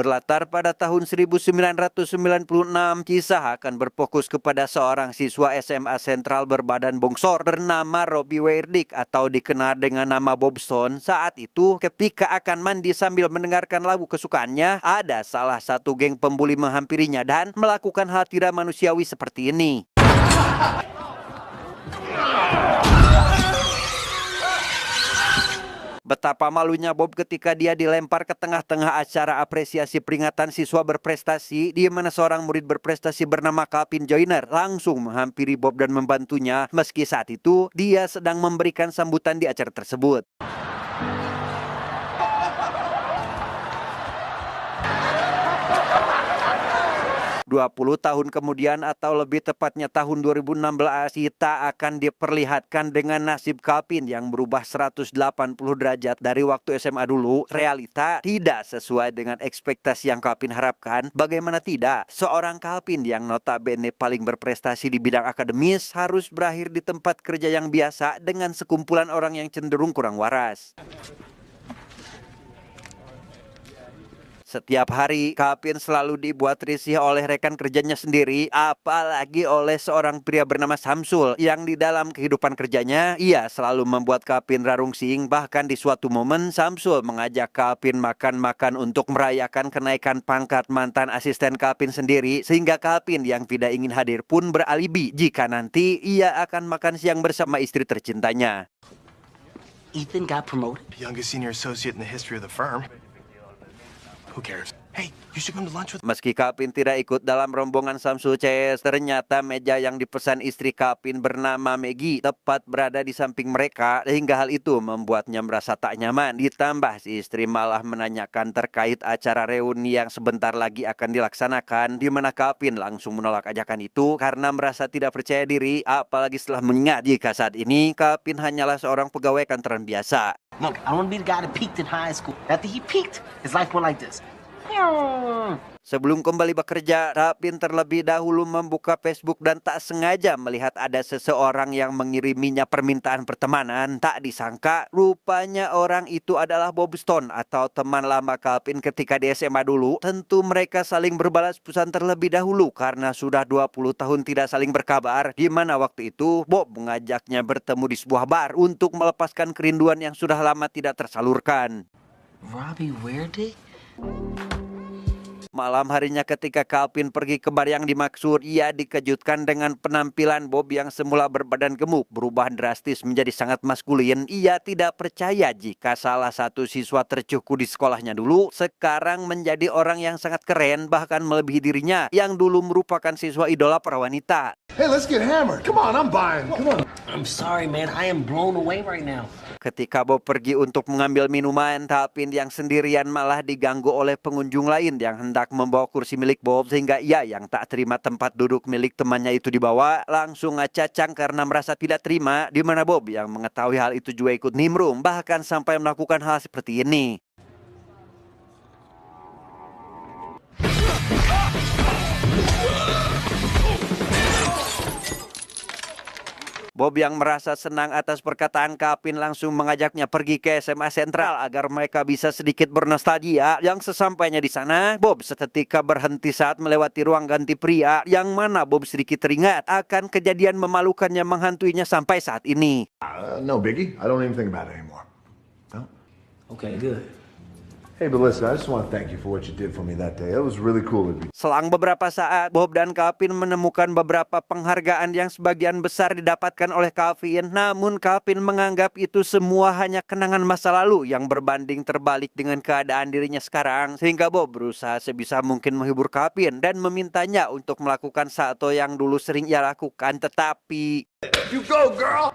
Berlatar pada tahun 1996, kisah akan berfokus kepada seorang siswa SMA Sentral berbadan bongsor bernama Robbie Werdick atau dikenal dengan nama Bobstone. Saat itu, ketika akan mandi sambil mendengarkan lagu kesukaannya, ada salah satu geng pembuli menghampirinya dan melakukan hal tidak manusiawi seperti ini. Betapa malunya Bob ketika dia dilempar ke tengah-tengah acara apresiasi peringatan siswa berprestasi, di mana seorang murid berprestasi bernama Calvin Joyner langsung menghampiri Bob dan membantunya, meski saat itu dia sedang memberikan sambutan di acara tersebut. 20 tahun kemudian atau lebih tepatnya tahun 2016, kita akan diperlihatkan dengan nasib Calvin yang berubah 180 derajat dari waktu SMA dulu. Realita tidak sesuai dengan ekspektasi yang Calvin harapkan. Bagaimana tidak, seorang Calvin yang notabene paling berprestasi di bidang akademis harus berakhir di tempat kerja yang biasa dengan sekumpulan orang yang cenderung kurang waras. Setiap hari, Calvin selalu dibuat risih oleh rekan kerjanya sendiri, apalagi oleh seorang pria bernama Samsul, yang di dalam kehidupan kerjanya, ia selalu membuat Calvin rarungsing. Bahkan di suatu momen, Samsul mengajak Calvin makan-makan untuk merayakan kenaikan pangkat mantan asisten Calvin sendiri, sehingga Calvin yang tidak ingin hadir pun beralibi jika nanti ia akan makan siang bersama istri tercintanya. Ethan got promoted. Youngest senior associate in the history of the firm. Who cares? Hey, you should come to lunch with... Meski Calvin tidak ikut dalam rombongan Samsul CS, ternyata meja yang dipesan istri Calvin bernama Maggie tepat berada di samping mereka, hingga hal itu membuatnya merasa tak nyaman. Ditambah si istri malah menanyakan terkait acara reuni yang sebentar lagi akan dilaksanakan, di mana Calvin langsung menolak ajakan itu karena merasa tidak percaya diri, apalagi setelah mengingat jika saat ini Calvin hanyalah seorang pegawai kantoran biasa. Look, I want to be the guy that peaked in high school. After he peaked, his life went like this. Sebelum kembali bekerja, Calvin terlebih dahulu membuka Facebook dan tak sengaja melihat ada seseorang yang mengiriminya permintaan pertemanan. Tak disangka, rupanya orang itu adalah Bobstone atau teman lama Calvin ketika di SMA dulu. Tentu mereka saling berbalas pesan terlebih dahulu karena sudah 20 tahun tidak saling berkabar, di mana waktu itu Bob mengajaknya bertemu di sebuah bar untuk melepaskan kerinduan yang sudah lama tidak tersalurkan. Robbie Werdick? Malam harinya ketika Calvin pergi ke bar yang dimaksud, ia dikejutkan dengan penampilan Bob yang semula berbadan gemuk berubah drastis menjadi sangat maskulin. Ia tidak percaya jika salah satu siswa tercukur di sekolahnya dulu sekarang menjadi orang yang sangat keren, bahkan melebihi dirinya yang dulu merupakan siswa idola para wanita. Hey, let's get hammered. Come on, I'm buying. Come on. I'm sorry, man. I am blown away right now. Ketika Bob pergi untuk mengambil minuman, Calvin yang sendirian malah diganggu oleh pengunjung lain yang hendak membawa kursi milik Bob, sehingga ia yang tak terima tempat duduk milik temannya itu dibawa langsung ngacacang karena merasa tidak terima, di mana Bob yang mengetahui hal itu juga ikut nimbrung, bahkan sampai melakukan hal seperti ini. Bob yang merasa senang atas perkataan Calvin langsung mengajaknya pergi ke SMA Sentral agar mereka bisa sedikit bernostalgia. Yang sesampainya di sana, Bob seketika berhenti saat melewati ruang ganti pria, yang mana Bob sedikit teringat akan kejadian memalukan yang menghantuinya sampai saat ini. No biggie. I don't even think about it anymore. No? Okay, good. Hey, but listen, I just want to thank you for what you did for me that day. It was really cool of you. Selang beberapa saat, Bob dan Calvin menemukan beberapa penghargaan yang sebagian besar didapatkan oleh Calvin. Namun Calvin menganggap itu semua hanya kenangan masa lalu yang berbanding terbalik dengan keadaan dirinya sekarang. Sehingga Bob berusaha sebisa mungkin menghibur Calvin dan memintanya untuk melakukan salto yang dulu sering ia lakukan. Tetapi... You go, girl!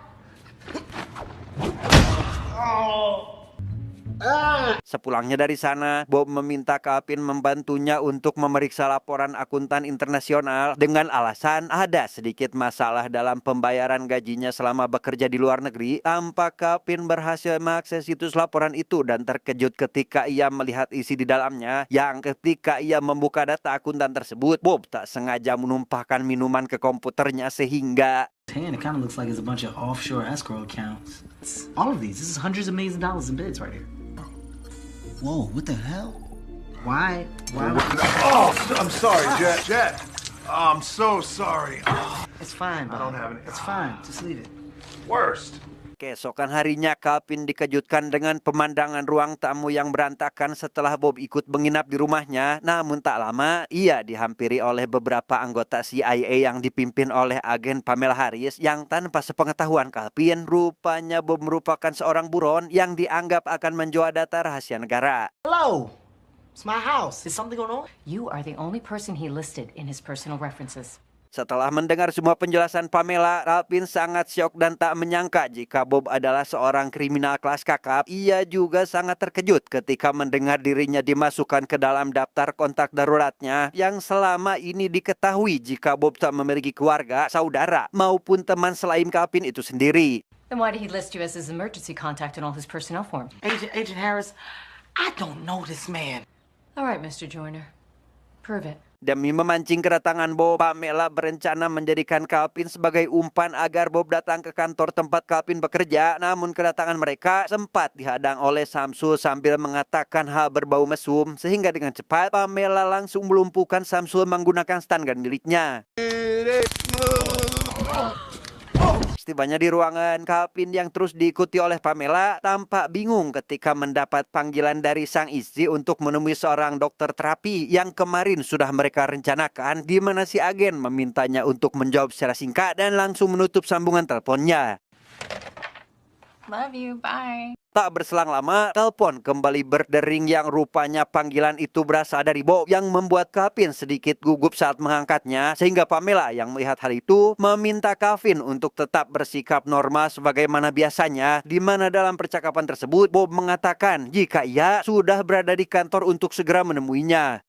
Sepulangnya dari sana, Bob meminta Calvin membantunya untuk memeriksa laporan akuntan internasional dengan alasan ada sedikit masalah dalam pembayaran gajinya selama bekerja di luar negeri. Tampak Calvin berhasil mengakses situs laporan itu dan terkejut ketika ia melihat isi di dalamnya, yang ketika ia membuka data akuntan tersebut, Bob tak sengaja menumpahkan minuman ke komputernya sehingga... And it kind of looks like it's a bunch of offshore escrow accounts. All of these. This is hundreds of millions of dollars in bids right here. Whoa, what the hell? Why? Why? Oh, I'm sorry, Jet. Jet. Oh, I'm so sorry. Oh, It's fine, Bob. don't have any- It's fine. Just leave it. worst. Keesokan harinya, Calvin dikejutkan dengan pemandangan ruang tamu yang berantakan setelah Bob ikut menginap di rumahnya. Namun tak lama, ia dihampiri oleh beberapa anggota CIA yang dipimpin oleh agen Pamela Harris yang tanpa sepengetahuan Calvin, rupanya Bob merupakan seorang buron yang dianggap akan menjual data rahasia negara. Hello. It's my house. Is something going on? You are the only person he listed in his personal references. Setelah mendengar semua penjelasan Pamela, Calvin sangat syok dan tak menyangka jika Bob adalah seorang kriminal kelas kakap. Ia juga sangat terkejut ketika mendengar dirinya dimasukkan ke dalam daftar kontak daruratnya yang selama ini diketahui jika Bob tak memiliki keluarga, saudara, maupun teman selain Calvin itu sendiri. Then why did he list you as his emergency contact in all his personnel forms? Agent Harris, I don't know this man. All right, Mr. Joyner. Prove it. Demi memancing kedatangan Bob, Pamela berencana menjadikan Calvin sebagai umpan agar Bob datang ke kantor tempat Calvin bekerja. Namun kedatangan mereka sempat dihadang oleh Samsul sambil mengatakan hal berbau mesum. Sehingga dengan cepat Pamela langsung melumpuhkan Samsul menggunakan stun gun miliknya. Setibanya di ruangan, Calvin yang terus diikuti oleh Pamela tampak bingung ketika mendapat panggilan dari sang istri untuk menemui seorang dokter terapi yang kemarin sudah mereka rencanakan, di mana si agen memintanya untuk menjawab secara singkat dan langsung menutup sambungan teleponnya. Love you, bye. Tak berselang lama, telepon kembali berdering yang rupanya panggilan itu berasal dari Bob yang membuat Calvin sedikit gugup saat mengangkatnya, sehingga Pamela yang melihat hal itu meminta Calvin untuk tetap bersikap normal sebagaimana biasanya, di mana dalam percakapan tersebut Bob mengatakan jika ia sudah berada di kantor untuk segera menemuinya.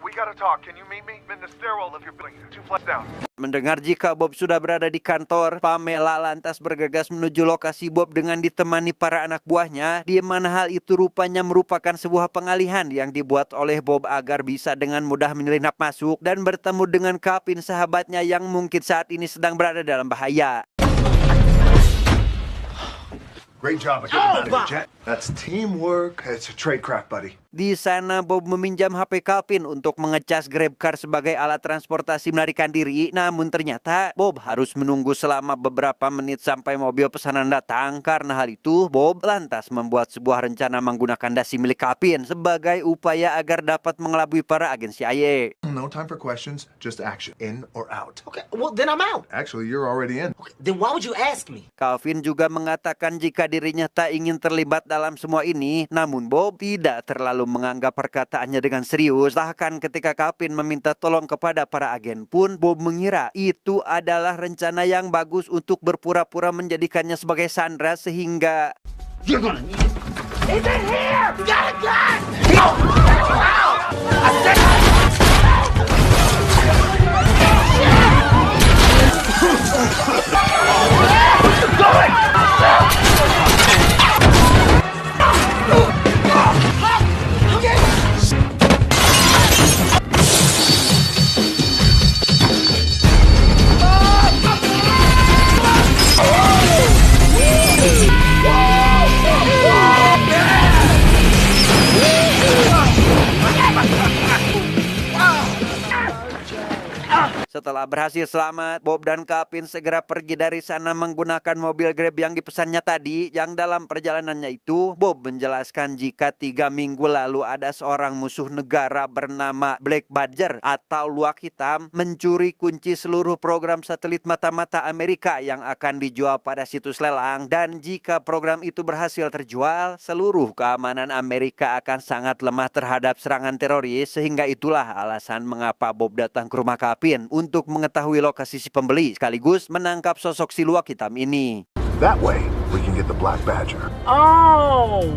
We gotta talk. Can you meet me in the stairwell of your building? 2 floors down. Mendengar jika Bob sudah berada di kantor, Pamela lantas bergegas menuju lokasi Bob dengan ditemani para anak buahnya, di mana hal itu rupanya merupakan sebuah pengalihan yang dibuat oleh Bob agar bisa dengan mudah menyelinap masuk dan bertemu dengan Calvin, sahabatnya yang mungkin saat ini sedang berada dalam bahaya. Great job at getting out of here, Jet. That's teamwork. It's a trade craft, buddy. Di sana Bob meminjam HP Calvin untuk mengecas GrabCar sebagai alat transportasi melarikan diri. Namun ternyata Bob harus menunggu selama beberapa menit sampai mobil pesanan datang. Karena hal itu, Bob lantas membuat sebuah rencana menggunakan dasi milik Calvin sebagai upaya agar dapat mengelabui para agen CIA. No time for questions, just action. In or out. Okay, well, then I'm out. Actually, you're already in. Okay, then why would you ask me? Calvin juga mengatakan jika dirinya tak ingin terlibat dalam semua ini. Namun Bob tidak terlalu menganggap perkataannya dengan serius. Bahkan ketika Calvin meminta tolong kepada para agen pun, Bob mengira itu adalah rencana yang bagus untuk berpura-pura menjadikannya sebagai sandera sehingga... You're gonna need it. He's in here! You got a gun! No! Ow! I said... Setelah berhasil selamat, Bob dan Calvin segera pergi dari sana menggunakan mobil Grab yang dipesannya tadi. Yang dalam perjalanannya itu, Bob menjelaskan jika 3 minggu lalu ada seorang musuh negara bernama Black Badger atau Luak Hitam mencuri kunci seluruh program satelit mata-mata Amerika yang akan dijual pada situs lelang. Dan jika program itu berhasil terjual, seluruh keamanan Amerika akan sangat lemah terhadap serangan teroris. Sehingga itulah alasan mengapa Bob datang ke rumah Calvin untuk mengetahui lokasi si pembeli sekaligus menangkap sosok si Luak Hitam ini. That way, we can get the Black Badger. Oh!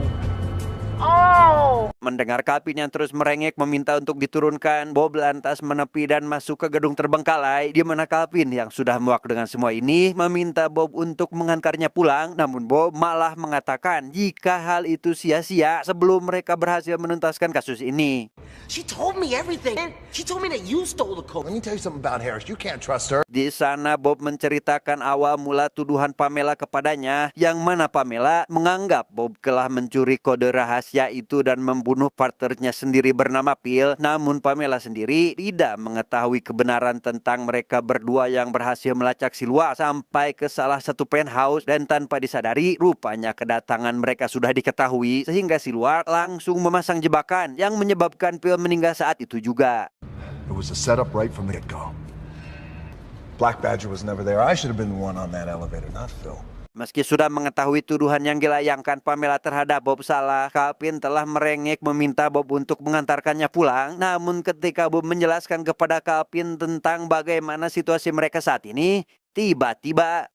Oh! Mendengar Calvin yang terus merengek meminta untuk diturunkan, Bob lantas menepi dan masuk ke gedung terbengkalai, di mana Calvin yang sudah muak dengan semua ini meminta Bob untuk mengantarnya pulang. Namun Bob malah mengatakan jika hal itu sia-sia sebelum mereka berhasil menuntaskan kasus ini. She told me everything. She told me that you stole the code. Let me tell you something about Harris. You can't trust her. Di sana Bob menceritakan awal mula tuduhan Pamela kepadanya, yang mana Pamela menganggap Bob telah mencuri kode rahasia rahasia itu dan membunuh partnernya sendiri bernama Phil. Namun Pamela sendiri tidak mengetahui kebenaran tentang mereka berdua yang berhasil melacak Silwa sampai ke salah satu penthouse, dan tanpa disadari rupanya kedatangan mereka sudah diketahui sehingga Silwa langsung memasang jebakan yang menyebabkan Phil meninggal saat itu juga. It was a setup right from the get-go. Black Badger was never there. I should have been the one on that elevator, not Phil. Meski sudah mengetahui tuduhan yang dilayangkan Pamela terhadap Bob salah, Calvin telah merengek meminta Bob untuk mengantarkannya pulang. Namun ketika Bob menjelaskan kepada Calvin tentang bagaimana situasi mereka saat ini, tiba-tiba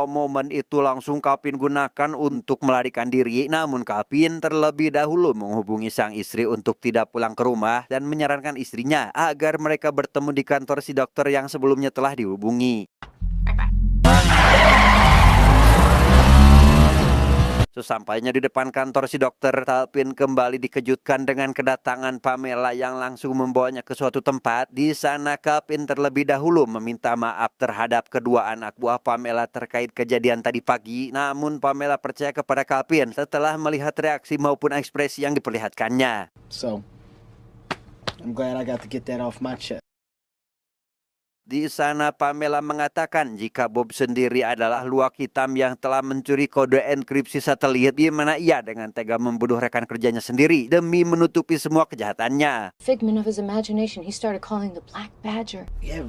momen itu langsung Calvin gunakan untuk melarikan diri. Namun Calvin terlebih dahulu menghubungi sang istri untuk tidak pulang ke rumah dan menyarankan istrinya agar mereka bertemu di kantor si dokter yang sebelumnya telah dihubungi. Sesampainya di depan kantor si dokter, Calvin kembali dikejutkan dengan kedatangan Pamela yang langsung membawanya ke suatu tempat. Di sana Calvin terlebih dahulu meminta maaf terhadap kedua anak buah Pamela terkait kejadian tadi pagi. Namun Pamela percaya kepada Calvin setelah melihat reaksi maupun ekspresi yang diperlihatkannya. So, I'm glad I got to get that off my chest. Di sana Pamela mengatakan jika Bob sendiri adalah luak hitam yang telah mencuri kode enkripsi satelit, di mana ia dengan tega membunuh rekan kerjanya sendiri demi menutupi semua kejahatannya. Figment of his imagination, he started calling the Black Badger. Yeah,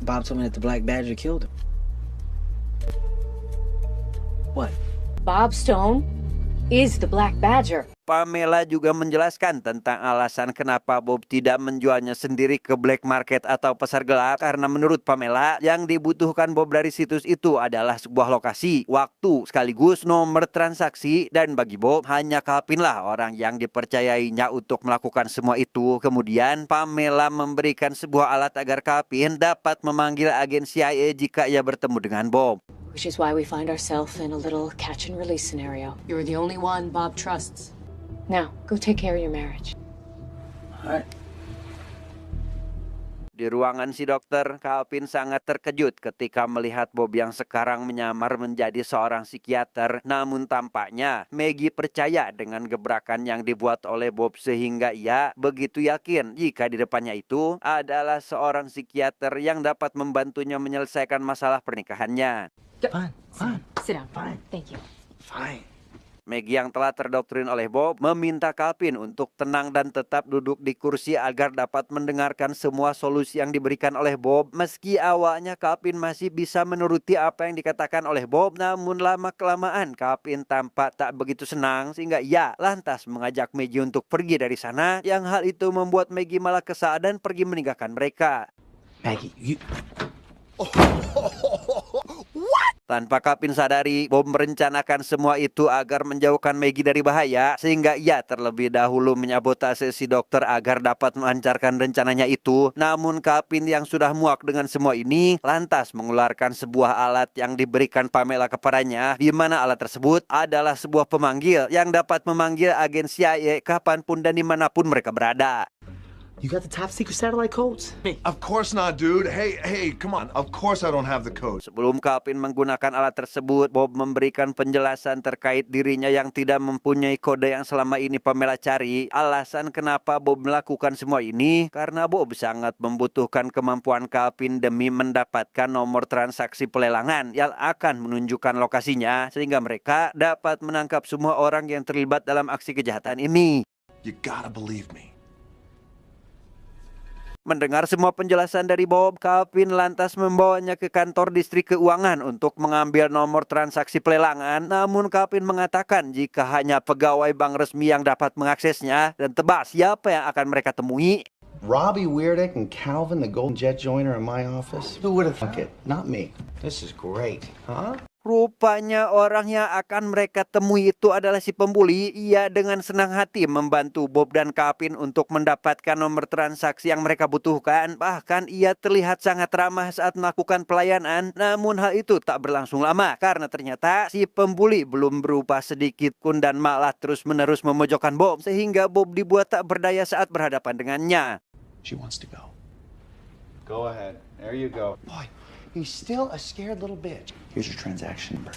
Bob told me that the Black Badger killed him. What? Bob Stone is the Black Badger. Pamela juga menjelaskan tentang alasan kenapa Bob tidak menjualnya sendiri ke black market atau pasar gelap, karena menurut Pamela yang dibutuhkan Bob dari situs itu adalah sebuah lokasi, waktu, sekaligus nomor transaksi, dan bagi Bob hanya Calvin lah orang yang dipercayainya untuk melakukan semua itu. Kemudian Pamela memberikan sebuah alat agar Calvin dapat memanggil agen CIA jika ia bertemu dengan Bob. Which is why we find ourselves in a little catch and release scenario. You're the only one Bob trusts. Now, go take care of your marriage. All right. Di ruangan si dokter, Calvin sangat terkejut ketika melihat Bob yang sekarang menyamar menjadi seorang psikiater. Namun tampaknya Maggie percaya dengan gebrakan yang dibuat oleh Bob sehingga ia begitu yakin jika di depannya itu adalah seorang psikiater yang dapat membantunya menyelesaikan masalah pernikahannya. Fine. Sit down. Fine. Thank you. Fine. Maggie yang telah terdoktrin oleh Bob meminta Calvin untuk tenang dan tetap duduk di kursi agar dapat mendengarkan semua solusi yang diberikan oleh Bob. Meski awalnya Calvin masih bisa menuruti apa yang dikatakan oleh Bob, namun lama-kelamaan Calvin tampak tak begitu senang sehingga ia lantas mengajak Maggie untuk pergi dari sana, yang hal itu membuat Maggie malah kesal dan pergi meninggalkan mereka. Maggie, you... Tanpa Calvin sadari, Bob merencanakan semua itu agar menjauhkan Maggie dari bahaya, sehingga ia terlebih dahulu menyabotase si dokter agar dapat melancarkan rencananya itu. Namun Calvin yang sudah muak dengan semua ini lantas mengeluarkan sebuah alat yang diberikan Pamela kepadanya, di mana alat tersebut adalah sebuah pemanggil yang dapat memanggil agen CIA kapanpun dan dimanapun mereka berada. You got the top secret satellite codes? Of course not, dude. Hey, come on. Of course I don't have the code. Sebelum Calvin menggunakan alat tersebut, Bob memberikan penjelasan terkait dirinya yang tidak mempunyai kode yang selama ini Pamela cari. Alasan kenapa Bob melakukan semua ini karena Bob sangat membutuhkan kemampuan Calvin demi mendapatkan nomor transaksi pelelangan yang akan menunjukkan lokasinya, sehingga mereka dapat menangkap semua orang yang terlibat dalam aksi kejahatan ini. You gotta believe me. Mendengar semua penjelasan dari Bob, Calvin lantas membawanya ke kantor distrik keuangan untuk mengambil nomor transaksi pelelangan. Namun Calvin mengatakan jika hanya pegawai bank resmi yang dapat mengaksesnya, dan tebak siapa yang akan mereka temui. Robbie Weirdick and Calvin, the Golden Jet Joiner in my office? Who would have thought it? Not me. This is great. Huh? Rupanya orang yang akan mereka temui itu adalah si pembuli. Ia dengan senang hati membantu Bob dan Calvin untuk mendapatkan nomor transaksi yang mereka butuhkan. Bahkan ia terlihat sangat ramah saat melakukan pelayanan. Namun hal itu tak berlangsung lama karena ternyata si pembuli belum berubah sedikit pun dan malah terus-menerus memojokkan Bob sehingga Bob dibuat tak berdaya saat berhadapan dengannya. She wants to go. Go ahead. There you go. Boy, he's still a scared little bitch. Here's your transaction number.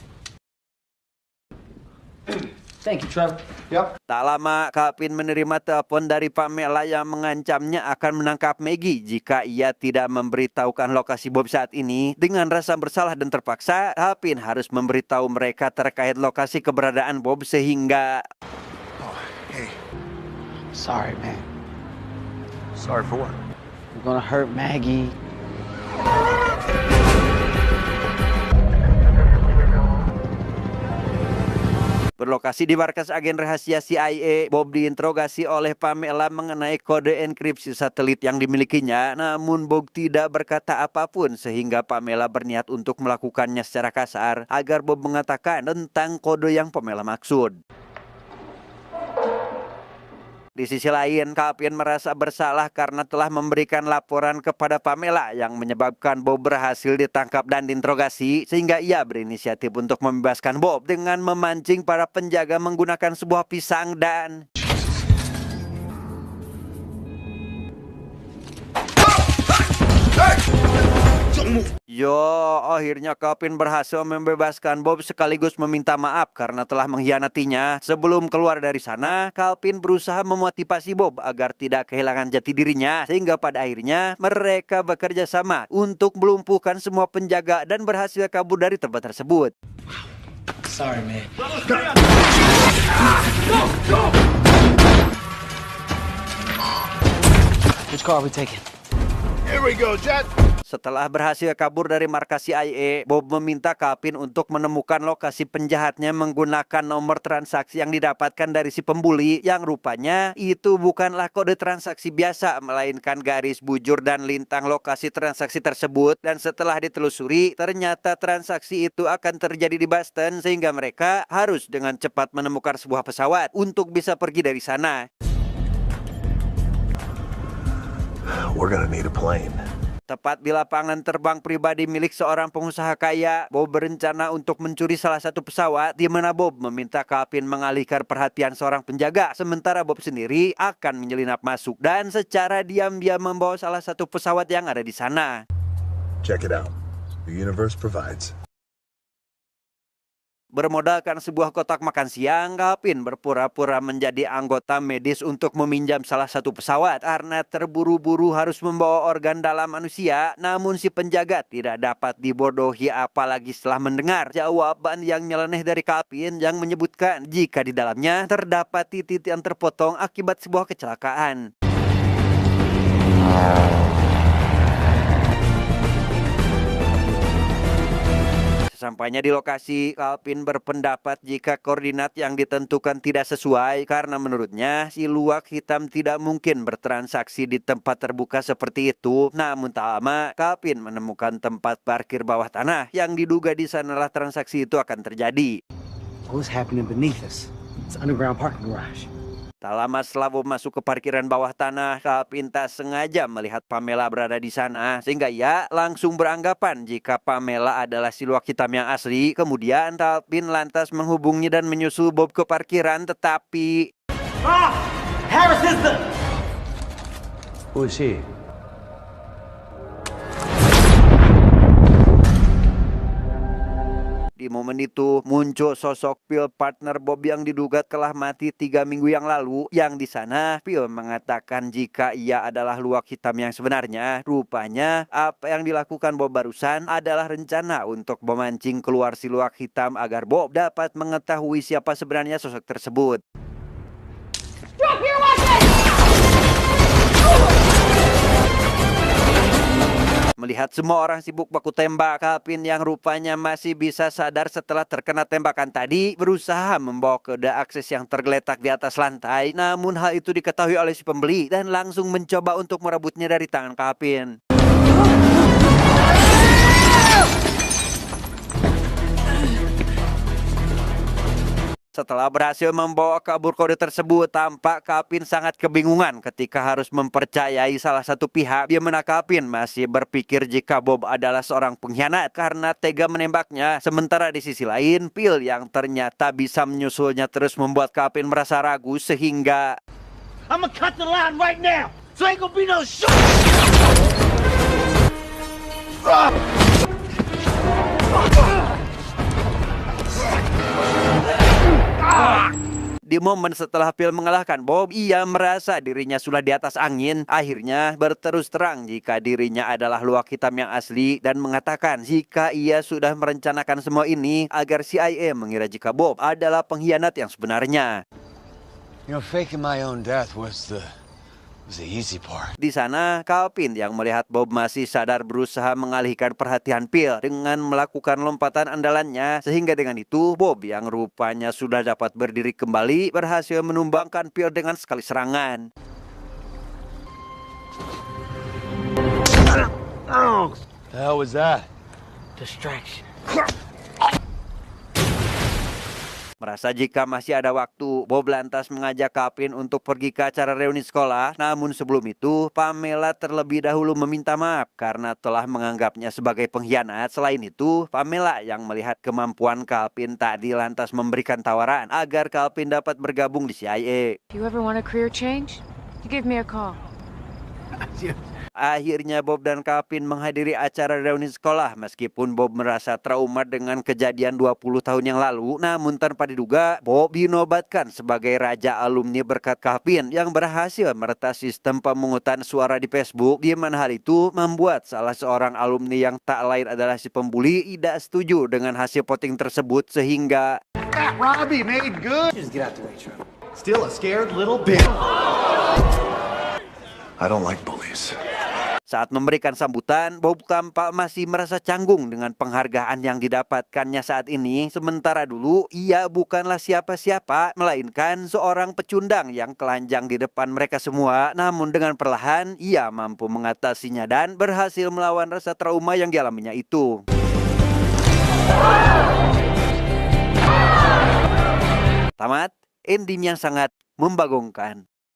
Thank you, Trevor. Yep. Tak lama, Calvin menerima telepon dari Pamela yang mengancamnya akan menangkap Maggie jika ia tidak memberitahukan lokasi Bob saat ini. Dengan rasa bersalah dan terpaksa, Calvin harus memberitahu mereka terkait lokasi keberadaan Bob sehingga... Oh, hey. Sorry, man. Sorry for what? You're gonna hurt Maggie. Berlokasi di markas agen rahasia CIA, Bob diinterogasi oleh Pamela mengenai kode enkripsi satelit yang dimilikinya. Namun Bob tidak berkata apapun sehingga Pamela berniat untuk melakukannya secara kasar agar Bob mengatakan tentang kode yang Pamela maksud. Di sisi lain, Calvin merasa bersalah karena telah memberikan laporan kepada Pamela yang menyebabkan Bob berhasil ditangkap dan diinterogasi, sehingga ia berinisiatif untuk membebaskan Bob dengan memancing para penjaga menggunakan sebuah pisang dan... Yo, akhirnya Calvin berhasil membebaskan Bob sekaligus meminta maaf karena telah mengkhianatinya. Sebelum keluar dari sana, Calvin berusaha memotivasi Bob agar tidak kehilangan jati dirinya. Sehingga pada akhirnya mereka bekerja sama untuk melumpuhkan semua penjaga dan berhasil kabur dari tempat tersebut. Sorry, man. Which car are we taking? Here we go, Jet. Setelah berhasil kabur dari markas CIA, Bob meminta Calvin untuk menemukan lokasi penjahatnya menggunakan nomor transaksi yang didapatkan dari si pembuli yang rupanya itu bukanlah kode transaksi biasa melainkan garis bujur dan lintang lokasi transaksi tersebut. Dan setelah ditelusuri, ternyata transaksi itu akan terjadi di Boston sehingga mereka harus dengan cepat menemukan sebuah pesawat untuk bisa pergi dari sana. We're gonna need a plane. Tepat di lapangan terbang pribadi milik seorang pengusaha kaya, Bob berencana untuk mencuri salah satu pesawat di mana Bob meminta Calvin mengalihkan perhatian seorang penjaga, sementara Bob sendiri akan menyelinap masuk dan secara diam-diam membawa salah satu pesawat yang ada di sana. Check it out. The universe provides. Bermodalkan sebuah kotak makan siang, Calvin berpura-pura menjadi anggota medis untuk meminjam salah satu pesawat karena terburu-buru harus membawa organ dalam manusia. Namun si penjaga tidak dapat dibodohi apalagi setelah mendengar jawaban yang nyeleneh dari Calvin yang menyebutkan jika di dalamnya terdapat titik yang terpotong akibat sebuah kecelakaan. Sesampainya di lokasi, Calvin berpendapat jika koordinat yang ditentukan tidak sesuai karena menurutnya si luwak hitam tidak mungkin bertransaksi di tempat terbuka seperti itu. Namun tak lama, Calvin menemukan tempat parkir bawah tanah yang diduga di sanalah transaksi itu akan terjadi. What's happening beneath us? It's an underground parking garage. Tak lama setelah Bob masuk ke parkiran bawah tanah, Calvin tak sengaja melihat Pamela berada di sana sehingga ia langsung beranggapan jika Pamela adalah si luwak hitam yang asli. Kemudian Calvin lantas menghubungi dan menyusul Bob ke parkiran, tetapi Harris is the... Who is he? di momen itu muncul sosok Phil, partner Bob yang diduga telah mati 3 minggu yang lalu. Yang di sana Phil mengatakan jika ia adalah luwak hitam yang sebenarnya. Rupanya apa yang dilakukan Bob barusan adalah rencana untuk memancing keluar si luwak hitam agar Bob dapat mengetahui siapa sebenarnya sosok tersebut. Drop your weapon! Melihat semua orang sibuk baku tembak, Calvin yang rupanya masih bisa sadar setelah terkena tembakan tadi berusaha membawa kode akses yang tergeletak di atas lantai. Namun hal itu diketahui oleh si pembeli dan langsung mencoba untuk merebutnya dari tangan Calvin. Setelah berhasil membawa kabur kode tersebut, tampak Calvin sangat kebingungan ketika harus mempercayai salah satu pihak, di mana Calvin masih berpikir jika Bob adalah seorang pengkhianat karena tega menembaknya. Sementara di sisi lain, Phil yang ternyata bisa menyusulnya terus membuat Calvin merasa ragu sehingga I'm gonna cut the line right now, so ain't gonna be no shoot. di momen setelah Phil mengalahkan Bob, ia merasa dirinya sudah di atas angin. Akhirnya berterus terang jika dirinya adalah luak hitam yang asli dan mengatakan jika ia sudah merencanakan semua ini agar CIA mengira jika Bob adalah pengkhianat yang sebenarnya. You know, faking my own death was the easy part. Di sana, Calvin yang melihat Bob masih sadar berusaha mengalihkan perhatian Phil dengan melakukan lompatan andalannya, sehingga dengan itu Bob yang rupanya sudah dapat berdiri kembali berhasil menumbangkan Phil dengan sekali serangan. The hell was that? Distraction. Merasa jika masih ada waktu, Bob lantas mengajak Calvin untuk pergi ke acara reuni sekolah. Namun sebelum itu, Pamela terlebih dahulu meminta maaf karena telah menganggapnya sebagai pengkhianat. Selain itu, Pamela yang melihat kemampuan Calvin tadi lantas memberikan tawaran agar Calvin dapat bergabung di CIA. If you ever want a career change, you give me a call. Akhirnya Bob dan Calvin menghadiri acara reuni sekolah. Meskipun Bob merasa trauma dengan kejadian 20 tahun yang lalu, namun tanpa diduga Bob dinobatkan sebagai raja alumni berkat Calvin yang berhasil meretas sistem pemungutan suara di Facebook, di mana hal itu membuat salah seorang alumni yang tak lain adalah si pembuli tidak setuju dengan hasil voting tersebut sehingga Robbie made good. Just get out the way, Trevor. Still a scared little bitch. I don't like bullies. saat memberikan sambutan, Bob tampak masih merasa canggung dengan penghargaan yang didapatkannya saat ini. Sementara dulu, ia bukanlah siapa-siapa, melainkan seorang pecundang yang telanjang di depan mereka semua. Namun dengan perlahan, ia mampu mengatasinya dan berhasil melawan rasa trauma yang dialaminya itu. Tamat, ending yang sangat membagongkan.